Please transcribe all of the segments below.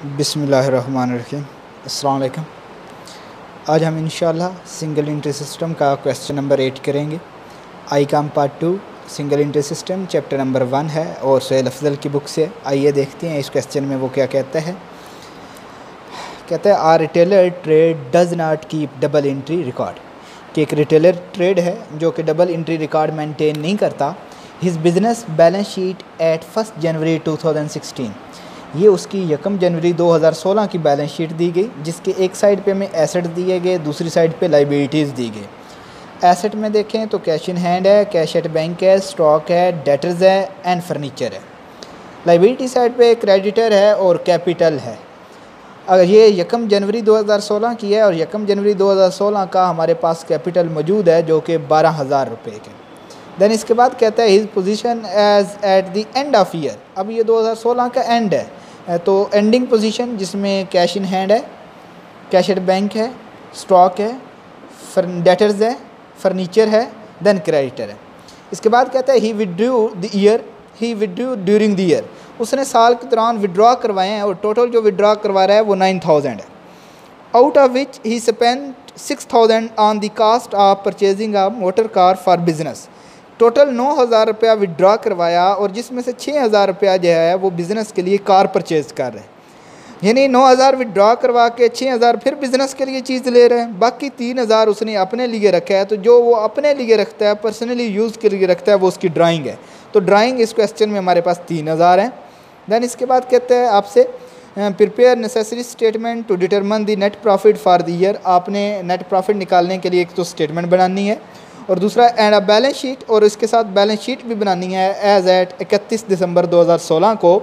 बिस्मिल्लाहिर्रहमानिर्रहीम। अस्सलाम वालेकुम। आज हम इंशाअल्लाह सिंगल एंट्री सिस्टम का क्वेश्चन नंबर 8 करेंगे। आई काम part 2 single entry system chapter number 1 है और सुहेल अफजल की बुक से। आइए देखते हैं इस क्वेश्चन में वो क्या कहता है। कहता है R retailer trade does not keep double entry record, कि एक रिटेलर ट्रेड है जो कि डबल एंट्री रिकॉर्ड मेंटेन नहीं करता। His business balance sheet at 1 जनवरी 2016, ये उसकी 1 जनवरी 2016 की बैलेंस शीट दी गई, जिसके एक साइड पे हमें एसेट दिए गए, दूसरी साइड पे लाइबिलिटीज़ दी गई। एसेट में देखें तो कैश इन हैंड है, कैश एट बैंक है, स्टॉक है, डेटर्स है एंड फर्नीचर है। लाइबिलिटी साइड पे क्रेडिटर है और कैपिटल है। अगर ये 1 जनवरी 2016 की है और 1 जनवरी 2016 का हमारे पास कैपिटल मौजूद है जो कि 12,000 रुपये के। देन इसके बाद कहता है his position as at the end of year. अब ये 2016 का एंड है तो एंडिंग पोजीशन जिसमें कैश इन हैंड है, कैश एट बैंक है, स्टॉक है, डेटर्स है, फर्नीचर है, देन क्रेडिटर है। इसके बाद कहता है he withdrew during the year, उसने साल के दौरान विड्रॉ करवाए हैं और टोटल जो विड्रॉ करवा रहा है वो 9,000 है। Out of which he spend 6,000 on the cost of purchasing a motor car for business. Total 9,000 रुपया विड्रॉ करवाया और जिसमें से 6,000 रुपया जो है वो बिज़नेस के लिए कार परचेज कर रहे हैं। यानी 9,000 विड्रॉ करवा के 6,000 फिर बिज़नेस के लिए चीज़ ले रहे हैं। बाकी 3,000 उसने अपने लिए रखा है। तो जो वो अपने लिए रखता है, पर्सनली यूज़ के लिए रखता है, वो उसकी ड्राइंग है। तो ड्राइंग इस क्वेश्चन में हमारे पास 3,000 है। दैन इसके बाद कहते हैं आपसे prepare necessary statement to determine the net profit for the year. आपने नेट प्रॉफिट निकालने के लिए एक तो स्टेटमेंट बनानी है और दूसरा एंड अ बैलेंस शीट, और इसके साथ बैलेंस शीट भी बनानी है एज एट 31 दिसंबर 2016 को।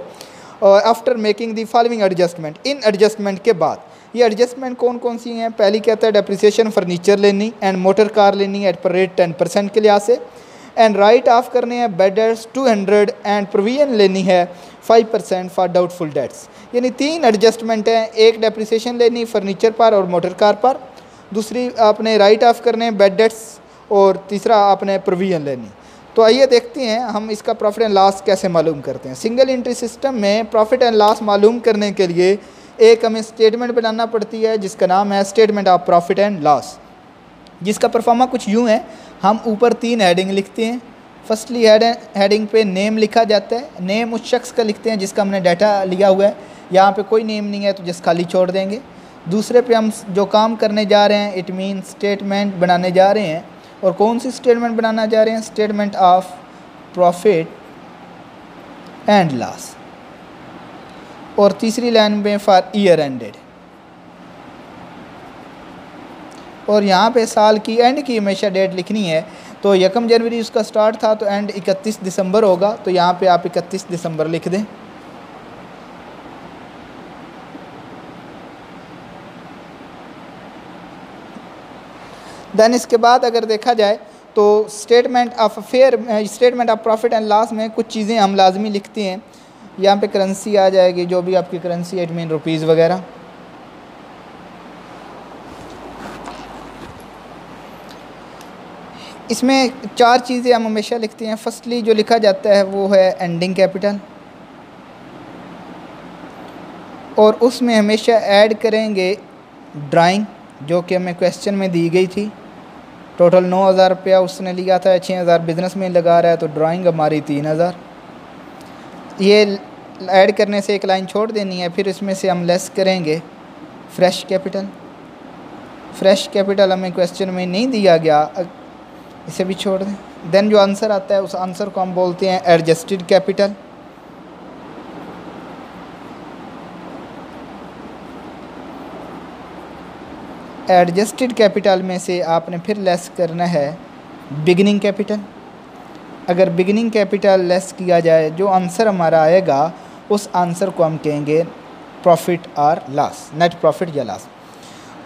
और after making the following adjustment, in adjustment के बाद ये एडजस्टमेंट कौन कौन सी हैं। पहली कहता है डेप्रिसिएशन फर्नीचर लेनी एंड मोटर कार लेनी एट पर रेट 10% के लिहाज से, एंड राइट ऑफ करने हैं बेडर्स 200 एंड प्रोविजन लेनी है 5% फॉर डाउटफुल डेट्स। यानी 3 एडजस्टमेंट हैं, एक डेप्रिसिएशन लेनी फर्नीचर पर और मोटर कार पर, दूसरी आपने राइट ऑफ करने हैं बेड डेट्स और तीसरा आपने प्रोविजन लेनी। तो आइए देखते हैं हम इसका प्रॉफिट एंड लॉस कैसे मालूम करते हैं। सिंगल एंट्री सिस्टम में प्रॉफिट एंड लॉस मालूम करने के लिए एक हमें स्टेटमेंट बनाना पड़ती है जिसका नाम है statement of profit and loss, जिसका परफॉर्मा कुछ यूँ है। हम ऊपर 3 हेडिंग लिखते हैं। फर्स्टली हेडिंग पे नेम लिखा जाता है। नेम उस शख्स का लिखते हैं जिसका हमने डाटा लिया हुआ है। यहाँ पे कोई नेम नहीं है तो जस्ट खाली छोड़ देंगे। दूसरे पे हम जो काम करने जा रहे हैं, इट मीन स्टेटमेंट बनाने जा रहे हैं। और कौन सी स्टेटमेंट बनाना जा रहे हैं? Statement of profit and loss. और तीसरी लाइन में फॉर ईयर एंडेड। और यहाँ पे साल की एंड की हमेशा डेट लिखनी है। तो 1 जनवरी उसका स्टार्ट था तो एंड 31 दिसंबर होगा। तो यहाँ पे आप 31 दिसंबर लिख दें। देन इसके बाद अगर देखा जाए तो statement of profit and loss में कुछ चीज़ें हम लाजमी लिखते हैं। यहाँ पे करेंसी आ जाएगी, जो भी आपकी करेंसी है, इट मीन रुपीज़ वगैरह। इसमें 4 चीज़ें हम हमेशा लिखते हैं। फर्स्टली जो लिखा जाता है वो है एंडिंग कैपिटल, और उसमें हमेशा ऐड करेंगे ड्राइंग जो कि हमें क्वेश्चन में दी गई थी। टोटल 9,000 रुपया उसने लिया था, 6,000 बिजनेस में लगा रहा है, तो ड्राइंग हमारी 3,000। ये ऐड करने से एक लाइन छोड़ देनी है। फिर इसमें से हम लेस करेंगे फ्रेश कैपिटल। फ्रेश कैपिटल हमें क्वेश्चन में नहीं दिया गया, इसे भी छोड़ दें। देन जो आंसर आता है उस आंसर को हम बोलते हैं एडजस्टेड कैपिटल। एडजस्टेड कैपिटल में से आपने फिर लेस करना है बिगिनिंग कैपिटल। अगर बिगिनिंग कैपिटल लेस किया जाए, जो आंसर हमारा आएगा उस आंसर को हम कहेंगे प्रॉफिट और लॉस, नेट प्रॉफिट या लॉस।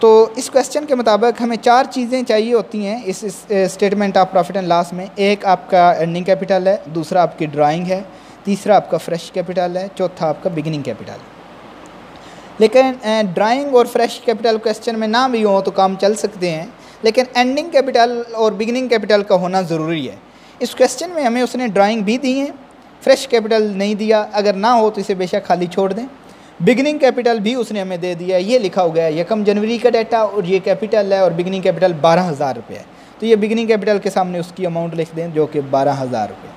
तो इस क्वेश्चन के मुताबिक हमें 4 चीज़ें चाहिए होती हैं इस statement of profit and loss में। एक आपका एंडिंग कैपिटल है, दूसरा आपकी ड्राइंग है, तीसरा आपका फ्रेश कैपिटल है, चौथा आपका बिगिनिंग कैपिटल है। लेकिन ड्राइंग और फ्रेश कैपिटल क्वेश्चन में ना भी हो तो काम चल सकते हैं, लेकिन एंडिंग कैपिटल और बिगिनिंग कैपिटल का होना ज़रूरी है। इस क्वेश्चन में हमें उसने ड्राइंग भी दी है, फ्रेश कैपिटल नहीं दिया। अगर ना हो तो इसे बेशक खाली छोड़ दें। बिगिनिंग कैपिटल भी उसने हमें दे दिया है, ये लिखा हुआ है 1 जनवरी का डाटा और ये कैपिटल है और बिगिनिंग कैपिटल 12,000 रुपये है। तो ये बिगिनिंग कैपिटल के सामने उसकी अमाउंट लिख दें जो कि 12,000 रुपये।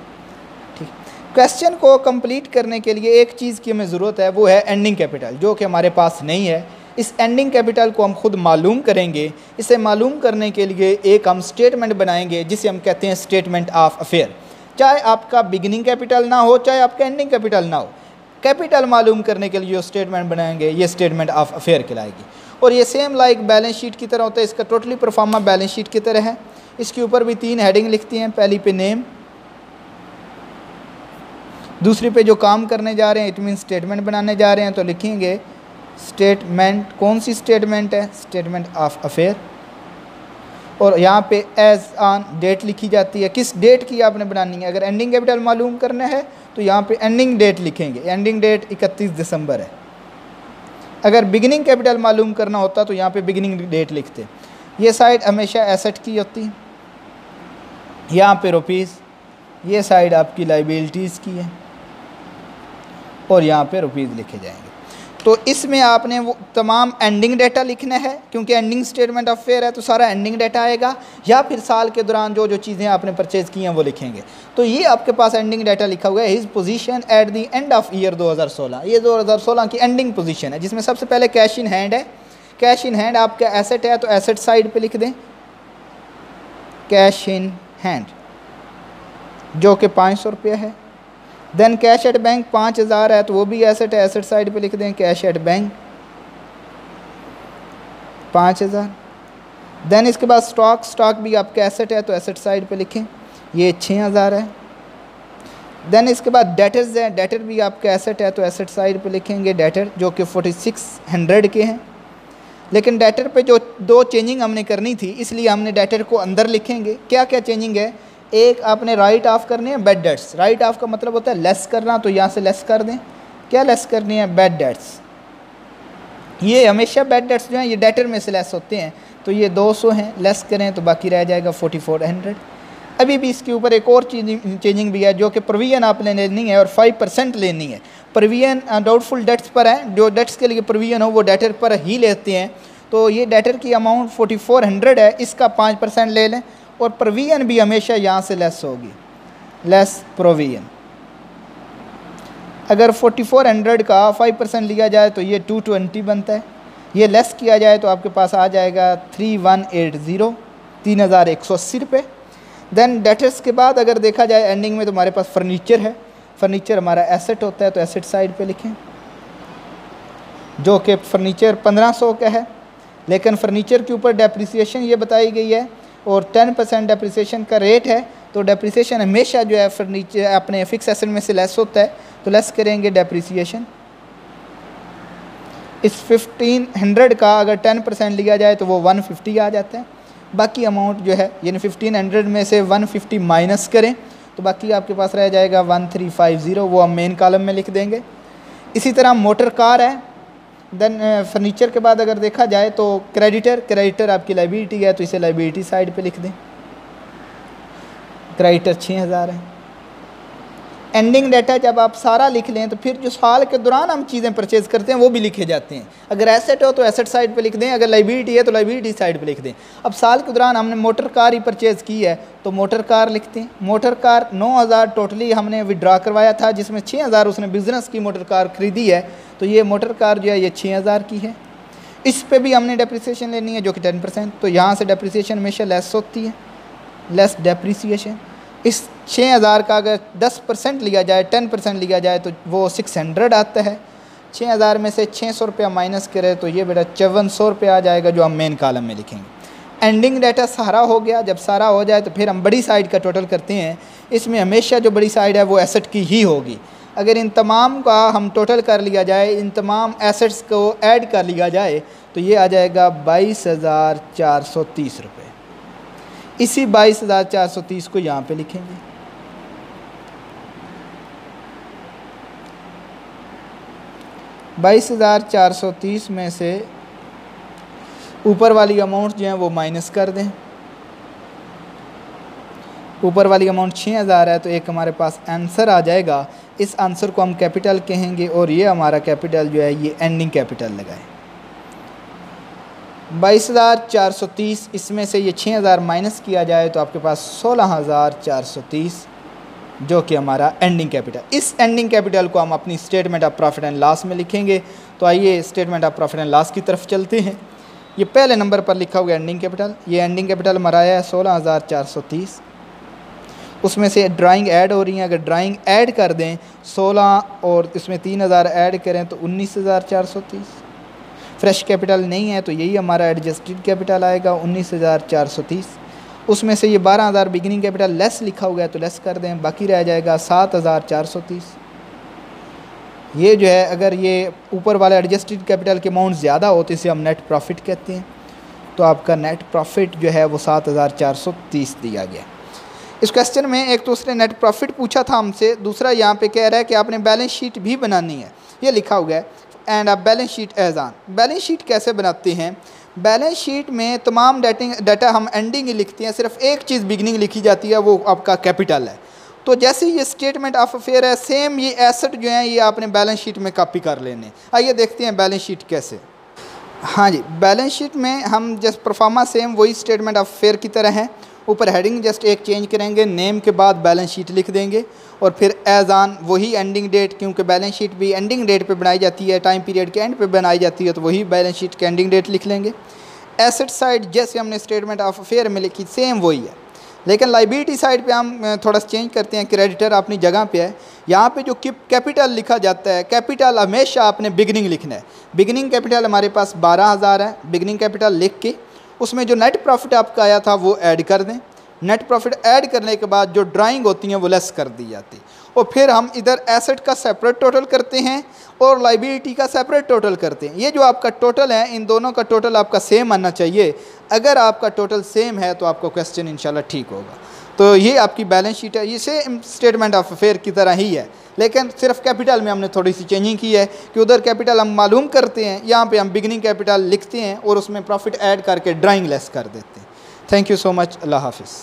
ठीक, क्वेश्चन को कंप्लीट करने के लिए एक चीज़ की हमें ज़रूरत है, वो है एंडिंग कैपिटल, जो कि हमारे पास नहीं है। इस एंडिंग कैपिटल को हम खुद मालूम करेंगे। इसे मालूम करने के लिए एक हम स्टेटमेंट बनाएंगे जिसे हम कहते हैं स्टेटमेंट ऑफ अफेयर। चाहे आपका बिगिनिंग कैपिटल ना हो, चाहे आपका एंडिंग कैपिटल ना हो, कैपिटल मालूम करने के लिए जो स्टेटमेंट बनाएंगे ये स्टेटमेंट ऑफ अफेयर कहलाएगी। और ये सेम लाइक बैलेंस शीट की तरह होता है, इसका टोटली परफॉर्मा बैलेंस शीट की तरह है। इसके ऊपर भी 3 हेडिंग लिखती हैं, पहली पे नेम, दूसरी पे जो काम करने जा रहे हैं, इट मीन स्टेटमेंट बनाने जा रहे हैं, तो लिखेंगे स्टेटमेंट, कौन सी स्टेटमेंट है, स्टेटमेंट ऑफ अफेयर। और यहाँ पे एज ऑन डेट लिखी जाती है, किस डेट की आपने बनानी है। अगर एंडिंग कैपिटल मालूम करना है तो यहाँ पे एंडिंग डेट लिखेंगे, एंडिंग डेट 31 दिसंबर है। अगर बिगिनिंग कैपिटल मालूम करना होता तो यहाँ पे बिगिनिंग डेट लिखते। ये साइड हमेशा एसेट की होती है, यहाँ पे रुपीज़, ये साइड आपकी लाइबिलिटीज़ की है और यहाँ पे रुपीज़ लिखे जाएंगे। तो इसमें आपने वो तमाम एंडिंग डाटा लिखना है, क्योंकि एंडिंग स्टेटमेंट ऑफ फेयर है तो सारा एंडिंग डाटा आएगा, या फिर साल के दौरान जो जो चीज़ें आपने परचेज़ की हैं वो लिखेंगे। तो ये आपके पास एंडिंग डाटा लिखा हुआ है, his position eight the end of year 2016। ये 2016 की एंडिंग पोजीशन है, जिसमें सबसे पहले कैश इन हैंड है। कैश इन हैंड आपका एसेट है तो एसेट साइड पे लिख दें कैश इन हैंड, जो कि 500 रुपये है। देन कैश एट बैंक 5,000 है तो वो भी एसेट है, एसेट साइड पे लिख दें कैश एट बैंक 5,000। देन इसके बाद स्टॉक, स्टॉक भी आपका एसेट है तो एसेट साइड पे लिखें, ये 6,000 है। देन इसके बाद डेटर्स है, डेटर भी आपका एसेट है तो एसेट साइड पे लिखेंगे डेटर, जो कि 4600 के हैं। लेकिन डेटर पे जो 2 चेंजिंग हमने करनी थी, इसलिए हमने डेटर को अंदर लिखेंगे। क्या क्या चेंजिंग है, एक आपने राइट ऑफ करनी है बैड डेट्स। राइट ऑफ का मतलब होता है लेस करना, तो यहाँ से लेस कर दें। क्या लेस करनी है, बैड डेट्स। ये हमेशा बैड डेट्स जो हैं ये डेटर में से लेस होते हैं, तो ये 200 हैं, लेस करें तो बाकी रह जाएगा 4400। अभी भी इसके ऊपर एक और चेंजिंग भी है, जो कि प्रोविजन आपने लेनी है और 5% लेनी है। प्रोविजन डाउटफुल डेट्स पर है, जो डेट्स के लिए प्रोविजन हो वो डेटर पर ही लेते हैं। तो ये डेटर की अमाउंट 4400 है, इसका 5% ले लें। और प्रोविजन भी हमेशा यहाँ से लेस होगी, लेस प्रोविजन। अगर 4400 का 5% लिया जाए तो ये 220 बनता है, ये लेस किया जाए तो आपके पास आ जाएगा 3180, 3180 रुपये। देन डेटर्स के बाद अगर देखा जाए एंडिंग में तो हमारे पास फर्नीचर है। फर्नीचर हमारा एसेट होता है तो एसेट साइड पे लिखें, जो कि फर्नीचर 1500 का है। लेकिन फर्नीचर के ऊपर डेप्रिसिएशन ये बताई गई है और 10% डेप्रिसिएशन का रेट है, तो डेप्रिसिएशन हमेशा जो है फर्नीचर अपने फिक्स एसेट में से लेस होता है, तो लेस करेंगे डेप्रिसिएशन। इस 1500 का अगर 10% लिया जाए तो वो 150 आ जाता है। बाकी अमाउंट जो है यानी 1500 में से 150 माइनस करें तो बाकी आपके पास रह जाएगा 1350, वो हम मेन कॉलम में लिख देंगे। इसी तरह मोटर कार है। देन फर्नीचर के बाद अगर देखा जाए तो क्रेडिटर, क्रेडिटर आपकी लाइबिलिटी है तो इसे लाइबिलिटी साइड पे लिख दें, क्रेडिटर 6000 है। एंडिंग डाटा जब आप सारा लिख लें तो फिर जो साल के दौरान हम चीज़ें परचेज करते हैं वो भी लिखे जाते हैं। अगर एसेट हो तो एसेट साइड पे लिख दें, अगर लाइबिलिटी है तो लाइबिलिटी साइड पे लिख दें। अब साल के दौरान हमने मोटर कार ही परचेज़ की है तो मोटर कार लिखते हैं। मोटर कार 9000 टोटली हमने विड्रा करवाया था, जिसमें 6000 उसने बिज़नेस की मोटर कार ख़रीदी है, तो ये मोटर कार जो है ये 6000 की है। इस पे भी हमने डेप्रिसिएशन लेनी है जो कि 10%, तो यहाँ से डेप्रिसिएशन हमेशा लेस होती है, लेस डेप्रिसिएशन। इस 6000 का अगर 10% लिया जाए, 10% लिया जाए तो वो 600 आता है। 6000 में से 600 रुपया माइनस करें तो ये बेटा 5400 रुपया आ जाएगा, जो हम मेन कॉलम में लिखेंगे। एंडिंग डाटा सारा हो गया। जब सारा हो जाए तो फिर हम बड़ी साइड का टोटल करते हैं। इसमें हमेशा जो बड़ी साइड है वो एसेट की ही होगी। अगर इन तमाम का हम टोटल कर लिया जाए, इन तमाम एसेट्स को ऐड कर लिया जाए तो ये आ जाएगा 22,430 रुपये। इसी 22,430 को यहाँ पे लिखेंगे। $22,430 में से ऊपर वाली अमाउंट जो है वो माइनस कर दें। ऊपर वाली अमाउंट 6000 है तो एक हमारे पास आंसर आ जाएगा इस आंसर को हम कैपिटल कहेंगे और ये हमारा कैपिटल जो है ये एंडिंग कैपिटल लगाए। 22,430, इसमें से ये 6,000 माइनस किया जाए तो आपके पास 16,430 जो कि हमारा एंडिंग कैपिटल। इस एंडिंग कैपिटल को हम अपनी statement of profit and loss में लिखेंगे। तो आइए statement of profit and loss की तरफ चलते हैं। ये पहले नंबर पर लिखा हुआ एंडिंग कैपिटल, ये एंडिंग कैपिटल हमारा आया है 16,430। उसमें से ड्राइंग ऐड हो रही हैं, अगर ड्राइंग ऐड कर दें 16 और इसमें 3,000 ऐड करें तो 19,430। फ्रेश कैपिटल नहीं है तो यही हमारा एडजस्टेड कैपिटल आएगा 19,430। उसमें से ये 12,000 बिगिनिंग कैपिटल लेस लिखा हुआ है तो लेस कर दें, बाकी रह जाएगा 7,430। ये जो है अगर ये ऊपर वाला एडजस्टेड कैपिटल के अमाउंट ज़्यादा हो तो इसे हम नेट प्रॉफिट कहते हैं। तो आपका नेट प्रॉफिट जो है वो 7,430 दिया गया। इस क्वेश्चन में एक तो उसने नेट प्रॉफिट पूछा था हमसे, दूसरा यहाँ पे कह रहा है कि आपने बैलेंस शीट भी बनानी है, ये लिखा हुआ है एंड आप balance sheet as on. Balance sheet कैसे बनाते हैं? बैलेंस शीट में तमाम डाटा हम एंडिंग ही लिखते हैं, सिर्फ एक चीज़ बिगिनिंग लिखी जाती है, वो आपका कैपिटल है। तो जैसे ये स्टेटमेंट ऑफ अफेयर है, सेम ये एसेट जो हैं ये आपने बैलेंस शीट में कॉपी कर लेने। आइए देखते हैं बैलेंस शीट कैसे। हाँ जी, बैलेंस शीट में हम जस्ट परफॉर्मा सेम वही स्टेटमेंट ऑफ अफेयर की तरह है। ऊपर हेडिंग जस्ट एक चेंज करेंगे, नेम के बाद बैलेंस शीट लिख देंगे और फिर एज ऑन वही एंडिंग डेट, क्योंकि बैलेंस शीट भी एंडिंग डेट पे बनाई जाती है, टाइम पीरियड के एंड पे बनाई जाती है, तो वही बैलेंस शीट के एंडिंग डेट लिख लेंगे। एसेट साइड जैसे हमने स्टेटमेंट ऑफ अफेयर में लिखी सेम वही है, लेकिन लाइबिलिटी साइड पे हम थोड़ा सा चेंज करते हैं। क्रेडिटर अपनी जगह पे है, यहाँ पे जो कैपिटल लिखा जाता है, कैपिटल हमेशा आपने बिगिनिंग लिखना है। बिगिनिंग कैपिटल हमारे पास 12,000 है, बिगिनिंग कैपिटल लिख के उसमें जो नेट प्रॉफिट आपका आया था वो ऐड कर दें। नेट प्रॉफिट ऐड करने के बाद जो ड्राइंग होती हैं वो लेस कर दी जाती, और फिर हम इधर एसेट का सेपरेट टोटल करते हैं और लाइबिलिटी का सेपरेट टोटल करते हैं। ये जो आपका टोटल है, इन दोनों का टोटल आपका सेम आना चाहिए। अगर आपका टोटल सेम है तो आपका क्वेश्चन इंशाल्लाह ठीक होगा। तो ये आपकी बैलेंस शीट है, ये सेम स्टेटमेंट ऑफ अफेयर की तरह ही है, लेकिन सिर्फ कैपिटल में हमने थोड़ी सी चेंजिंग की है कि उधर कैपिटल हम मालूम करते हैं, यहाँ पे हम बिगिनिंग कैपिटल लिखते हैं और उसमें प्रॉफिट ऐड करके ड्राइंग लेस कर देते हैं। थैंक यू सो मच, अल्लाह हाफिज़।